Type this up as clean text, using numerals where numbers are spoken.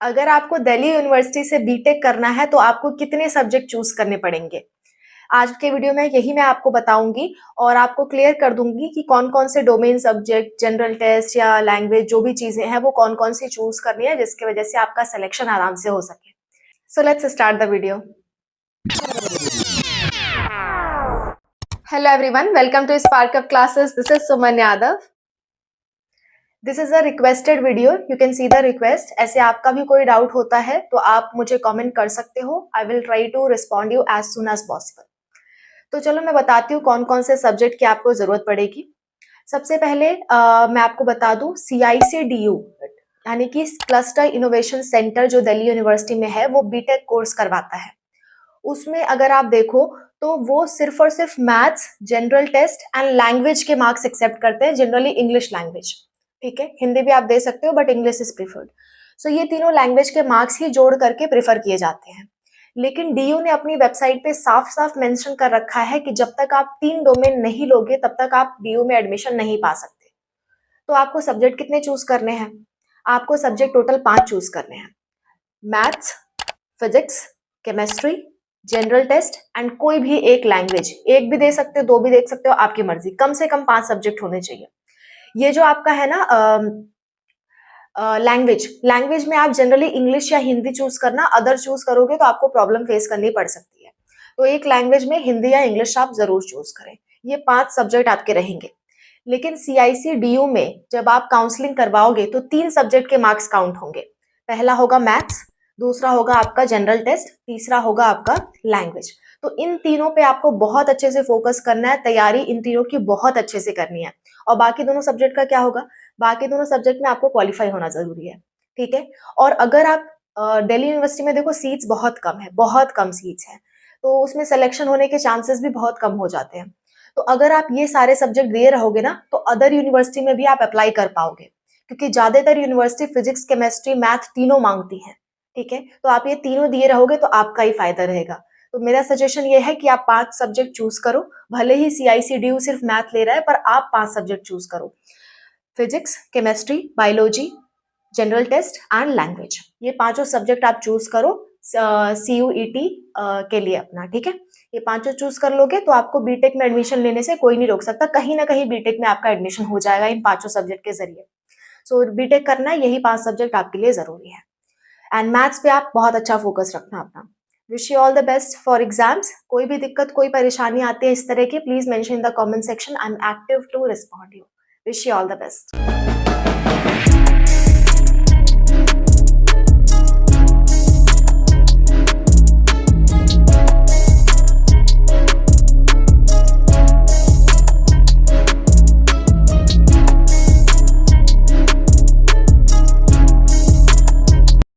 अगर आपको दिल्ली यूनिवर्सिटी से बीटेक करना है तो आपको कितने सब्जेक्ट चूज करने पड़ेंगे। आज के वीडियो में यही मैं आपको बताऊंगी और आपको क्लियर कर दूंगी कि कौन कौन से डोमेन सब्जेक्ट, जनरल टेस्ट या लैंग्वेज जो भी चीजें हैं वो कौन कौन सी चूज करनी है जिसकी वजह से आपका सिलेक्शन आराम से हो सके। So let's start the video. Hello everyone, welcome to Spark Up classes. This is Suman Yadav. This is a requested video, you can see the request. ऐसे आपका भी कोई डाउट होता है तो आप मुझे कमेंट कर सकते हो। I will try to respond you as soon as possible. तो चलो मैं बताती हूँ कौन कौन से सब्जेक्ट की आपको जरूरत पड़ेगी। सबसे पहले मैं आपको बता दूं CICDU यानी कि क्लस्टर इनोवेशन सेंटर जो दिल्ली यूनिवर्सिटी में है वो बीटेक कोर्स करवाता है। उसमें अगर आप देखो तो वो सिर्फ और सिर्फ maths, general test and language के मार्क्स एक्सेप्ट करते हैं, जनरली इंग्लिश लैंग्वेज। ठीक है, हिंदी भी आप दे सकते हो बट इंग्लिश इज प्रिफर्ड। सो ये तीनों लैंग्वेज के मार्क्स ही जोड़ करके प्रेफर किए जाते हैं। लेकिन डीयू ने अपनी वेबसाइट पे साफ साफ मेंशन कर रखा है कि जब तक आप 3 डोमेन नहीं लोगे तब तक आप डीयू में एडमिशन नहीं पा सकते। तो आपको सब्जेक्ट कितने चूज करने हैं? आपको सब्जेक्ट टोटल 5 चूज करने हैं। Maths, physics, chemistry, general test and कोई भी एक लैंग्वेज। एक भी दे सकते हो, 2 भी दे सकते हो, आपकी मर्जी। कम से कम 5 सब्जेक्ट होने चाहिए। ये जो आपका है ना लैंग्वेज में आप जनरली इंग्लिश या हिंदी चूज करना, अदर चूज करोगे तो आपको प्रॉब्लम फेस करनी पड़ सकती है। तो एक लैंग्वेज में हिंदी या इंग्लिश आप जरूर चूज करें। ये 5 सब्जेक्ट आपके रहेंगे। लेकिन CICDU में जब आप काउंसलिंग करवाओगे तो 3 सब्जेक्ट के मार्क्स काउंट होंगे। पहला होगा मैथ्स, दूसरा होगा आपका जनरल टेस्ट, तीसरा होगा आपका लैंग्वेज। तो इन तीनों पे आपको बहुत अच्छे से फोकस करना है, तैयारी इन तीनों की बहुत अच्छे से करनी है। और बाकी दोनों सब्जेक्ट का क्या होगा? बाकी दोनों सब्जेक्ट में आपको क्वालिफाई होना जरूरी है। ठीक है। और अगर आप दिल्ली यूनिवर्सिटी में देखो, सीट्स बहुत कम है, बहुत कम सीट्स हैं, तो उसमें सिलेक्शन होने के चांसेस भी बहुत कम हो जाते हैं। तो अगर आप ये सारे सब्जेक्ट दिए रहोगे ना तो अदर यूनिवर्सिटी में भी आप अप्लाई कर पाओगे, क्योंकि ज्यादातर यूनिवर्सिटी फिजिक्स, केमिस्ट्री, मैथ तीनों मांगती हैं। ठीक है, तो आप ये तीनों दिए रहोगे तो आपका ही फायदा रहेगा। तो मेरा सजेशन ये है कि आप 5 सब्जेक्ट चूज करो। भले ही CICDU सिर्फ मैथ ले रहा है पर आप 5 सब्जेक्ट चूज करो। Physics, chemistry, biology, general test and language. ये पांचों सब्जेक्ट आप चूज करो CUET के लिए अपना। ठीक है, ये पांचों चूज कर लोगे तो आपको बीटेक में एडमिशन लेने से कोई नहीं रोक सकता। कहीं ना कहीं बीटेक में आपका एडमिशन हो जाएगा इन पांचों सब्जेक्ट के जरिए। सो बीटेक करना है, यही 5 सब्जेक्ट आपके लिए जरूरी है। एंड मैथ्स पे आप बहुत अच्छा फोकस रखना अपना। Wish you all the best for exams. कोई भी दिक्कत, कोई परेशानी आती है इस तरह की, please mention in the comment section. I am active to respond you. Wish you all the best.